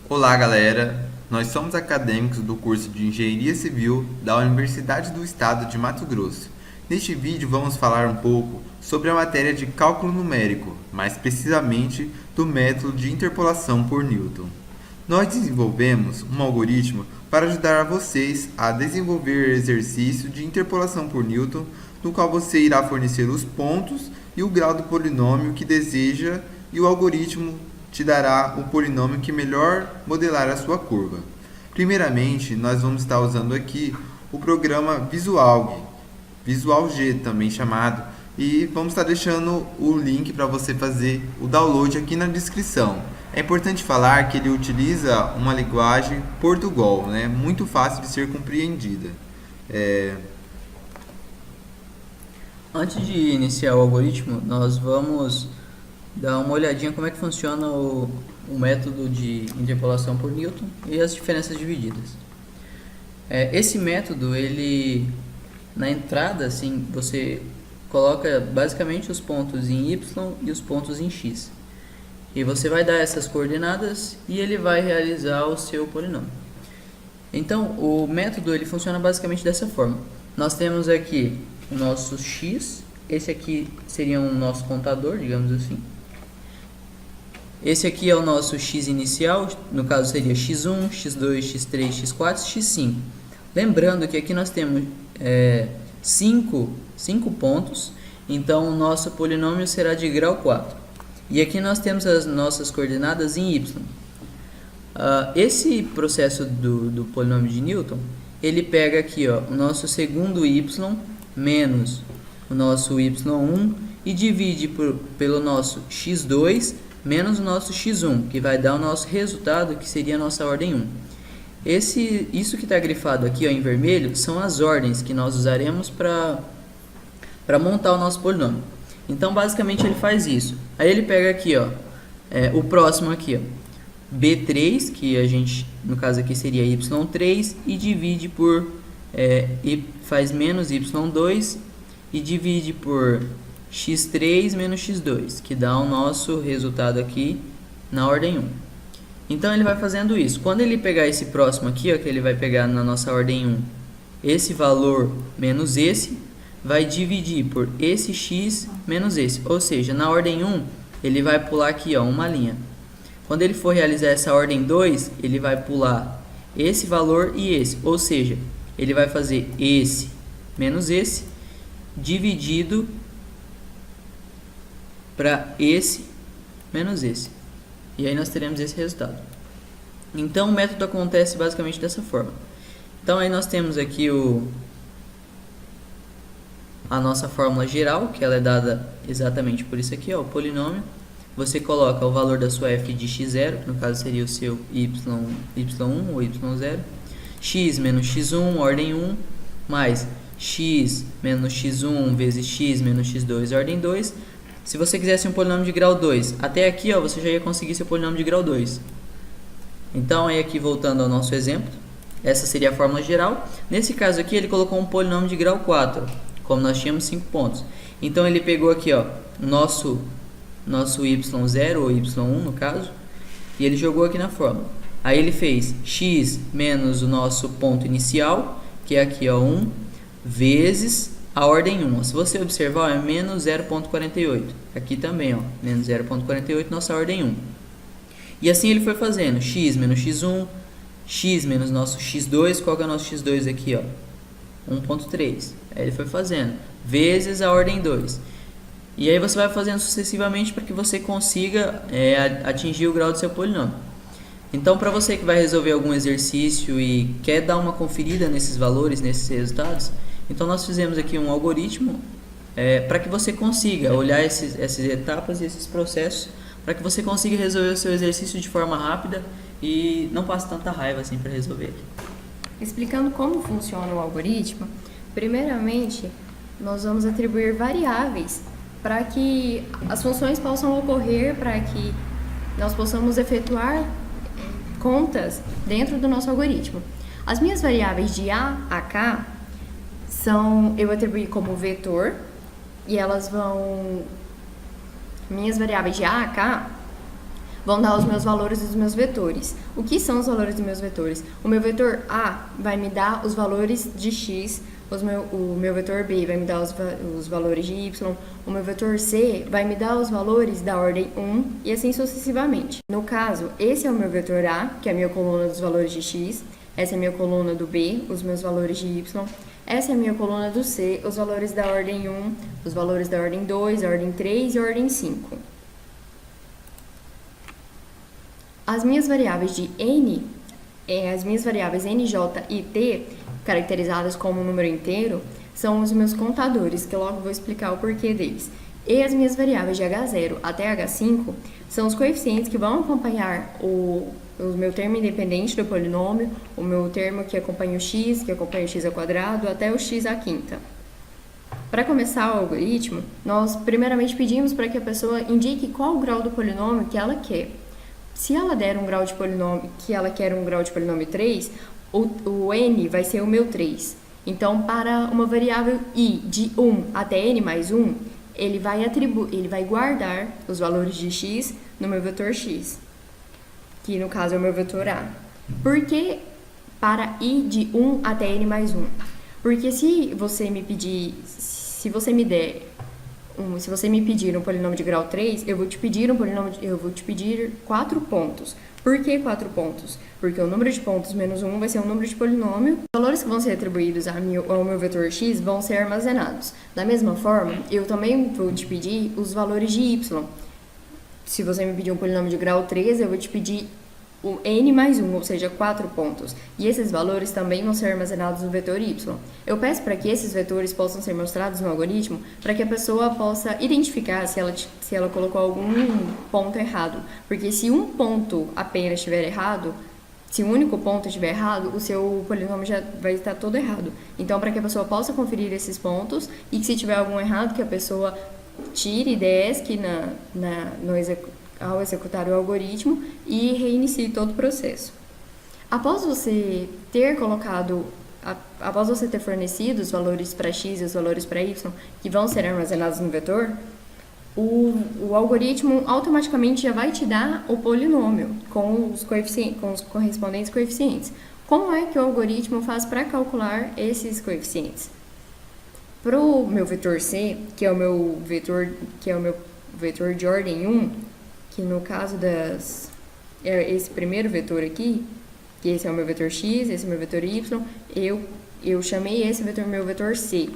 Olá, galera! Nós somos acadêmicos do curso de Engenharia Civil da Universidade do Estado de Mato Grosso. Neste vídeo vamos falar um pouco sobre a matéria de cálculo numérico, mais precisamente do método de interpolação por Newton. Nós desenvolvemos um algoritmo para ajudar a vocês a desenvolver o exercício de interpolação por Newton, no qual você irá fornecer os pontos e o grau do polinômio que deseja, e o algoritmo te dará o polinômio que melhor modelar a sua curva. Primeiramente, nós vamos estar usando aqui o programa Visualg, Visual G também chamado, e vamos estar deixando o link para você fazer o download aqui na descrição. É importante falar que ele utiliza uma linguagem Portugal, né? Muito fácil de ser compreendida. Antes de iniciar o algoritmo, nós vamos dar uma olhadinha como é que funciona o método de interpolação por Newton e as diferenças divididas. Esse método, ele na entrada, assim, você coloca basicamente os pontos em y e os pontos em x. E você vai dar essas coordenadas e ele vai realizar o seu polinômio. Então, o método ele funciona basicamente dessa forma. Nós temos aqui o nosso x, esse aqui seria o nosso contador, digamos assim. Esse aqui é o nosso x inicial, no caso seria x1, x2, x3, x4, x5. Lembrando que aqui nós temos 5 pontos, então o nosso polinômio será de grau 4. E aqui nós temos as nossas coordenadas em y. Esse processo do polinômio de Newton, ele pega aqui o nosso segundo y menos o nosso y1 e divide pelo nosso x2 menos o nosso x1, que vai dar o nosso resultado, que seria a nossa ordem 1. Isso que está grifado aqui em vermelho são as ordens que nós usaremos para montar o nosso polinômio. Então, basicamente, ele faz isso. Aí ele pega aqui, o próximo aqui, B3, que a gente, no caso aqui seria Y3, e divide por, faz menos Y2, e divide por x3 menos x2, que dá o nosso resultado aqui na ordem 1. Então, ele vai fazendo isso. Quando ele pegar esse próximo aqui, que ele vai pegar na nossa ordem 1, esse valor menos esse, vai dividir por esse x menos esse. Ou seja, na ordem 1, ele vai pular aqui, uma linha. Quando ele for realizar essa ordem 2, ele vai pular esse valor e esse. Ou seja, ele vai fazer esse menos esse, dividido para esse menos esse. E aí nós teremos esse resultado. Então, o método acontece basicamente dessa forma. Então, aí nós temos aqui a nossa fórmula geral, que ela é dada exatamente por isso aqui, o polinômio. Você coloca o valor da sua f de x0, que no caso seria o seu y1 ou y0, x menos x1, ordem 1, mais x menos x1 vezes x menos x2, ordem 2. Se você quisesse um polinômio de grau 2, até aqui você já ia conseguir seu polinômio de grau 2. Então, aí aqui voltando ao nosso exemplo, essa seria a fórmula geral. Nesse caso aqui, ele colocou um polinômio de grau 4, como nós tínhamos 5 pontos. Então, ele pegou aqui nosso y0 ou y1 no caso, e ele jogou aqui na fórmula. Aí ele fez x menos o nosso ponto inicial, que é aqui 1, vezes a ordem 1. Se você observar, é menos 0,48. Aqui também, menos 0,48, nossa ordem 1. E assim ele foi fazendo, x menos x1, x menos nosso x2, qual que é o nosso x2 aqui, 1,3. Aí ele foi fazendo, vezes a ordem 2. E aí você vai fazendo sucessivamente para que você consiga atingir o grau do seu polinômio. Então, para você que vai resolver algum exercício e quer dar uma conferida nesses valores, nesses resultados, então nós fizemos aqui um algoritmo para que você consiga olhar essas etapas e esses processos, para que você consiga resolver o seu exercício de forma rápida e não passe tanta raiva assim para resolver. Explicando como funciona o algoritmo, primeiramente nós vamos atribuir variáveis para que as funções possam ocorrer, para que nós possamos efetuar contas dentro do nosso algoritmo. As minhas variáveis de A a K eu atribuí como vetor, e elas vão... Minhas variáveis de A a K vão dar os meus valores dos meus vetores. O que são os valores dos meus vetores? O meu vetor A vai me dar os valores de x, o meu vetor B vai me dar os valores de y, o meu vetor C vai me dar os valores da ordem 1 e assim sucessivamente. No caso, esse é o meu vetor A, que é a minha coluna dos valores de x, essa é a minha coluna do B, os meus valores de y, essa é a minha coluna do C, os valores da ordem 1, os valores da ordem 2, ordem 3 e ordem 5. As minhas variáveis de N, as minhas variáveis NJ e T, caracterizadas como um número inteiro, são os meus contadores, que eu logo vou explicar o porquê deles. E as minhas variáveis de H0 até H5 são os coeficientes que vão acompanhar o meu termo independente do polinômio, o meu termo que acompanha o x, que acompanha o x ao quadrado, até o x à quinta. Para começar o algoritmo, nós primeiramente pedimos para que a pessoa indique qual o grau do polinômio que ela quer. Se ela der um grau de polinômio, que ela quer um grau de polinômio 3, o n vai ser o meu 3. Então, para uma variável i de 1 até n mais 1, ele vai guardar os valores de x no meu vetor x, que no caso é o meu vetor a. Por que para i de 1 até n mais 1? Porque se você me pedir um polinômio de grau 3, eu vou te pedir 4 pontos. Por que 4 pontos? Porque o número de pontos menos 1 vai ser um número de polinômio. Os valores que vão ser atribuídos ao meu vetor x vão ser armazenados. Da mesma forma, eu também vou te pedir os valores de y. Se você me pedir um polinômio de grau 3, eu vou te pedir o n mais 1, ou seja, 4 pontos. E esses valores também vão ser armazenados no vetor y. Eu peço para que esses vetores possam ser mostrados no algoritmo para que a pessoa possa identificar se ela colocou algum ponto errado. Porque se um ponto apenas estiver errado, se um único ponto estiver errado, o seu polinômio já vai estar todo errado. Então, para que a pessoa possa conferir esses pontos e que se tiver algum errado, que a pessoa tire DESC ao executar o algoritmo e reinicie todo o processo. Após você ter fornecido os valores para x e os valores para y, que vão ser armazenados no vetor, o algoritmo automaticamente já vai te dar o polinômio com os correspondentes coeficientes. Como é que o algoritmo faz para calcular esses coeficientes? Para o meu vetor C, que é o meu vetor de ordem 1, que no caso esse primeiro vetor aqui, que esse é o meu vetor x, esse é o meu vetor y, eu chamei esse vetor meu vetor C.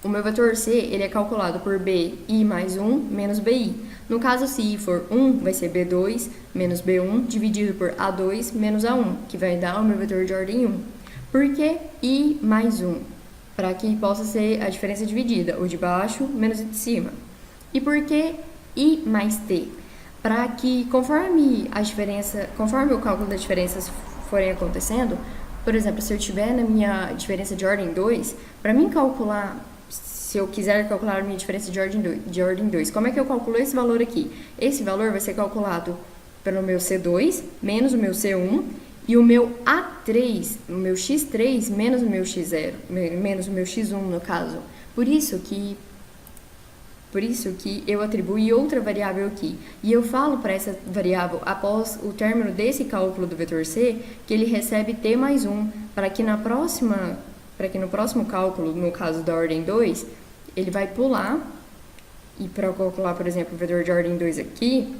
O meu vetor C, ele é calculado por BI mais 1 menos BI. No caso, se I for 1, vai ser B2 menos B1 dividido por A2 menos A1, que vai dar o meu vetor de ordem 1. Por que I mais 1? Para que possa ser a diferença dividida, o de baixo menos o de cima. E por que I mais T? Para que conforme o cálculo das diferenças forem acontecendo, por exemplo, se eu estiver na minha diferença de ordem 2, para mim calcular, se eu quiser calcular a minha diferença de ordem 2, como é que eu calculo esse valor aqui? Esse valor vai ser calculado pelo meu C2 menos o meu C1 e o meu A3, o meu X3 menos o meu X0, menos o meu X1 no caso. Por isso que eu atribuí outra variável aqui. E eu falo para essa variável, após o término desse cálculo do vetor C, que ele recebe T mais 1, para que no próximo cálculo, no caso da ordem 2, ele vai pular, e para calcular, por exemplo, o vetor de ordem 2 aqui,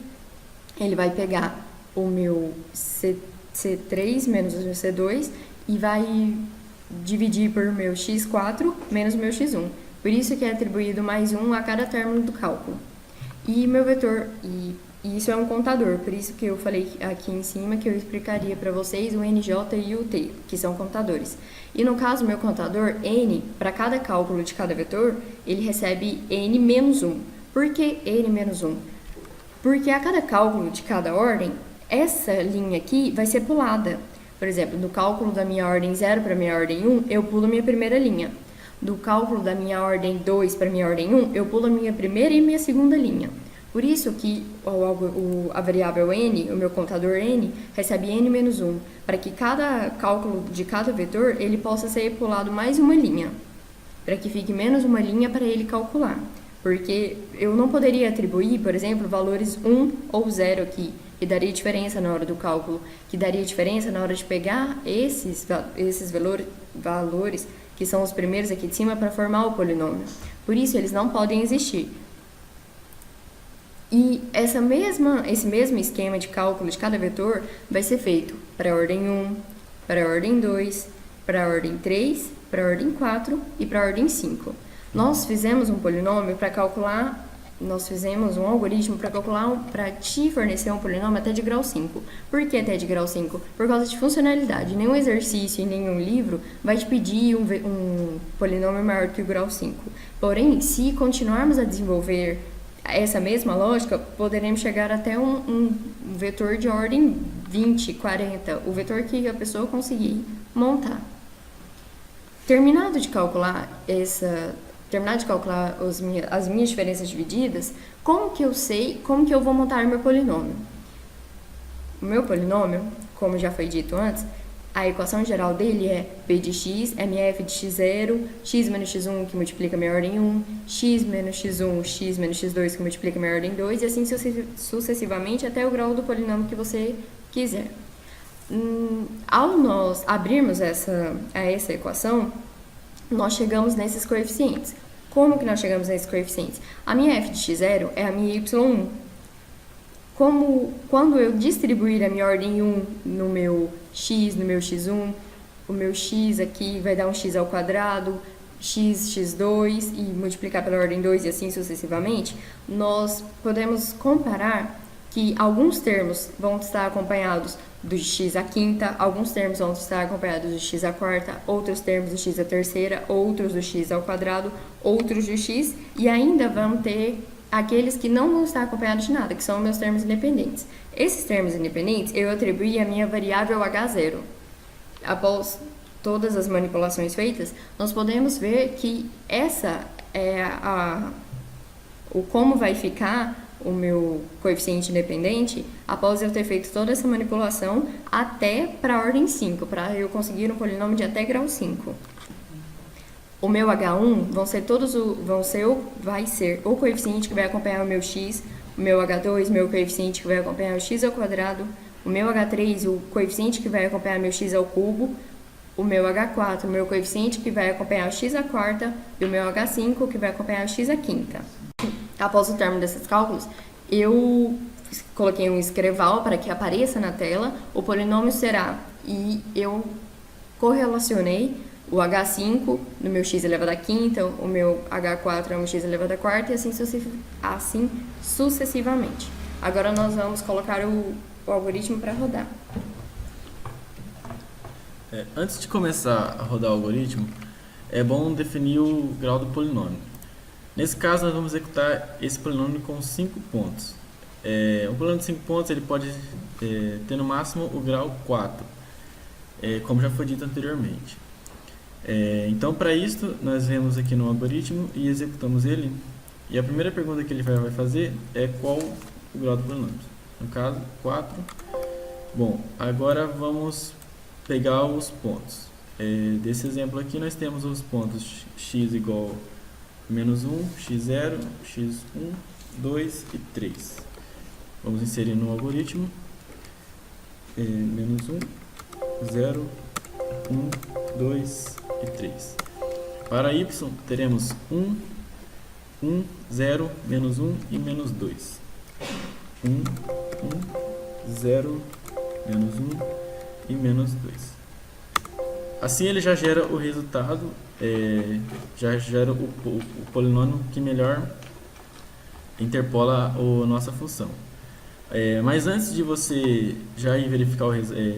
ele vai pegar o meu C3 menos o meu C2 e vai dividir por meu X4 menos o meu X1. Por isso que é atribuído mais 1 a cada término do cálculo. E meu vetor, e isso é um contador, por isso que eu falei aqui em cima que eu explicaria para vocês o NJ e o T, que são contadores. E no caso, meu contador, N, para cada cálculo de cada vetor, ele recebe N menos 1. Por que N menos 1? Porque a cada cálculo de cada ordem, essa linha aqui vai ser pulada. Por exemplo, no cálculo da minha ordem 0 para a minha ordem 1, eu pulo a minha primeira linha. Do cálculo da minha ordem 2 para a minha ordem 1, eu pulo a minha primeira e minha segunda linha. Por isso que a variável n, o meu contador n, recebe n menos 1, para que cada cálculo de cada vetor, ele possa ser pulado mais uma linha, para que fique menos uma linha para ele calcular. porque eu não poderia atribuir, por exemplo, valores 1 ou 0 aqui, que daria diferença na hora do cálculo, que daria diferença na hora de pegar esses valores, que são os primeiros aqui de cima, para formar o polinômio. Por isso, eles não podem existir. E esse mesmo esquema de cálculo de cada vetor vai ser feito para a ordem 1, para a ordem 2, para a ordem 3, para a ordem 4 e para a ordem 5. Nós fizemos um polinômio para calcular, nós fizemos um algoritmo para te fornecer um polinômio até de grau 5. Por que até de grau 5? Por causa de funcionalidade. Nenhum exercício e nenhum livro vai te pedir um polinômio maior que o grau 5. Porém, se continuarmos a desenvolver essa mesma lógica, poderemos chegar até um vetor de ordem 20, 40, o vetor que a pessoa conseguir montar. Terminado de calcular as minhas diferenças divididas, como que eu vou montar meu polinômio? O meu polinômio, como já foi dito antes, a equação geral dele é p de x, mf de x0, x menos x1 que multiplica minha ordem 1, x menos x1, x menos x2 que multiplica minha ordem 2 e assim sucessivamente até o grau do polinômio que você quiser. Ao nós abrirmos essa equação, nós chegamos nesses coeficientes. Como que nós chegamos nesses coeficientes? A minha f de x0 é a minha y1. Quando eu distribuir a minha ordem 1 no meu x, no meu x1, o meu x aqui vai dar um x ao quadrado, x, x2 e multiplicar pela ordem 2 e assim sucessivamente, nós podemos comparar que alguns termos vão estar acompanhados do x à quinta, alguns termos vão estar acompanhados do x à quarta, outros termos do x à terceira, outros do x ao quadrado, outros do x, e ainda vão ter aqueles que não vão estar acompanhados de nada, que são meus termos independentes. Esses termos independentes eu atribuí a minha variável h0. Após todas as manipulações feitas, nós podemos ver que essa é como vai ficar o meu coeficiente independente após eu ter feito toda essa manipulação até para a ordem 5, para eu conseguir um polinômio de até grau 5. O meu H1 vai ser o coeficiente que vai acompanhar o meu x, o meu H2, meu coeficiente que vai acompanhar o x ao quadrado, o meu H3, o coeficiente que vai acompanhar meu x ao cubo, o meu H4, o meu coeficiente que vai acompanhar o x à quarta e o meu H5 que vai acompanhar o x à quinta. Após o término desses cálculos, eu coloquei um escreval para que apareça na tela, o polinômio será, e eu correlacionei o H5 no meu x elevado à quinta, o meu H4 é um x elevado à quarta e assim sucessivamente. Agora nós vamos colocar o algoritmo para rodar. Antes de começar a rodar o algoritmo, é bom definir o grau do polinômio. Nesse caso, nós vamos executar esse polinômio com 5 pontos. Um polinômio de 5 pontos ele pode ter no máximo o grau 4, como já foi dito anteriormente. Então, para isso, nós vemos aqui no algoritmo e executamos ele. E a primeira pergunta que ele vai fazer é qual o grau do polinômio. No caso, 4. Bom, agora vamos pegar os pontos. Desse exemplo aqui, nós temos os pontos x igual a menos 1, x0, x1, 2 e 3. Vamos inserir no algoritmo. Menos 1, 0, 1, 2 e 3. Para y, teremos 1, 1, 0, menos 1 e menos 2. 1, 1, 0, menos 1 e menos 2. Assim ele já gera o resultado, já gera o polinômio que melhor interpola a nossa função. Mas antes de você já ir verificar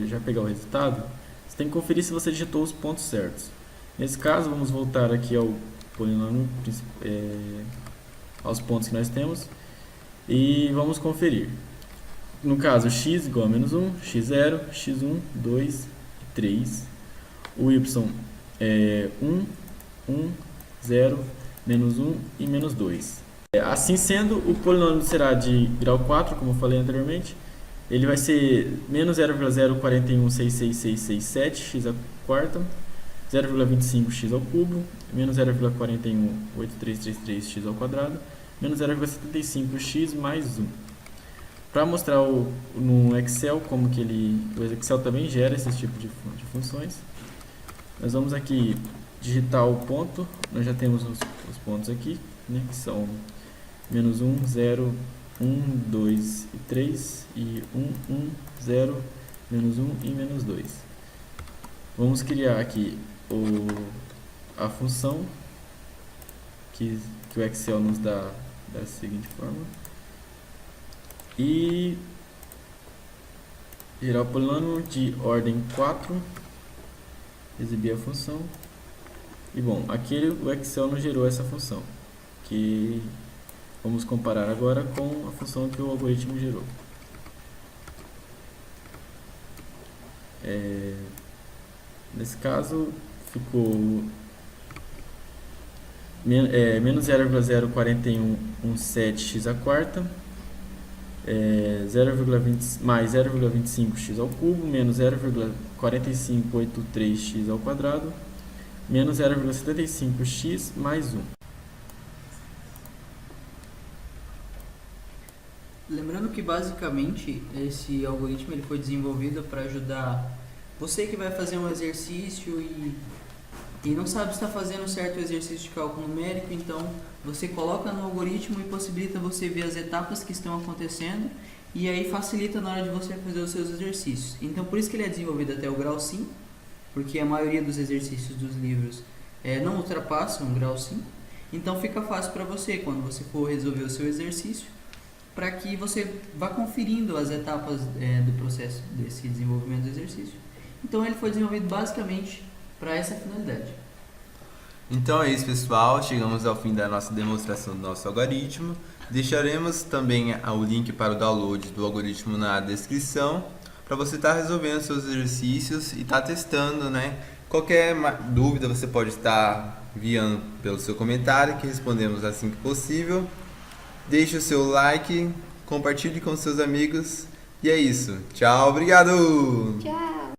já pegar o resultado, você tem que conferir se você digitou os pontos certos. Nesse caso, vamos voltar aqui ao polinômio, aos pontos que nós temos, e vamos conferir. No caso, x igual a menos 1, x0, x1, 2 e 3. O y é 1, 1, 0, menos 1 e menos 2. Assim sendo, o polinômio será de grau 4, como eu falei anteriormente. Ele vai ser menos 0,04166667 x à quarta, 0,25x ao cubo, menos 0,418333x ao quadrado menos 0,75x mais 1. Para mostrar no Excel como que o Excel também gera esse tipo de funções, nós vamos aqui digitar o ponto. Nós já temos os pontos aqui, né, que são menos 1, 0, 1, 2 e 3, e 1, 1, 0, menos 1 e menos 2. Vamos criar aqui a função que o Excel nos dá da seguinte forma. E gerar o polinômio de ordem 4, exibir a função. E bom, aqui o Excel não gerou essa função, que vamos comparar agora com a função que o algoritmo gerou. Nesse caso ficou menos 0,04117x à quarta, mais 0,25x ao cubo, menos 0,4583x ao quadrado, menos 0,75x mais 1. Lembrando que basicamente esse algoritmo ele foi desenvolvido para ajudar você que vai fazer um exercício e não sabe se está fazendo certo o exercício de cálculo numérico, então você coloca no algoritmo e possibilita você ver as etapas que estão acontecendo e aí facilita na hora de você fazer os seus exercícios. Então por isso que ele é desenvolvido até o grau 5, porque a maioria dos exercícios dos livros não ultrapassam o grau 5, então fica fácil para você quando você for resolver o seu exercício, para que você vá conferindo as etapas do processo desse desenvolvimento do exercício. Então ele foi desenvolvido basicamente para essa finalidade. Então é isso, pessoal. Chegamos ao fim da nossa demonstração do nosso algoritmo. Deixaremos também o link para o download do algoritmo na descrição, para você estar resolvendo seus exercícios e estar testando, né? Qualquer dúvida você pode estar enviando pelo seu comentário, que respondemos assim que possível. Deixe o seu like, compartilhe com seus amigos. E é isso. Tchau, obrigado! Tchau!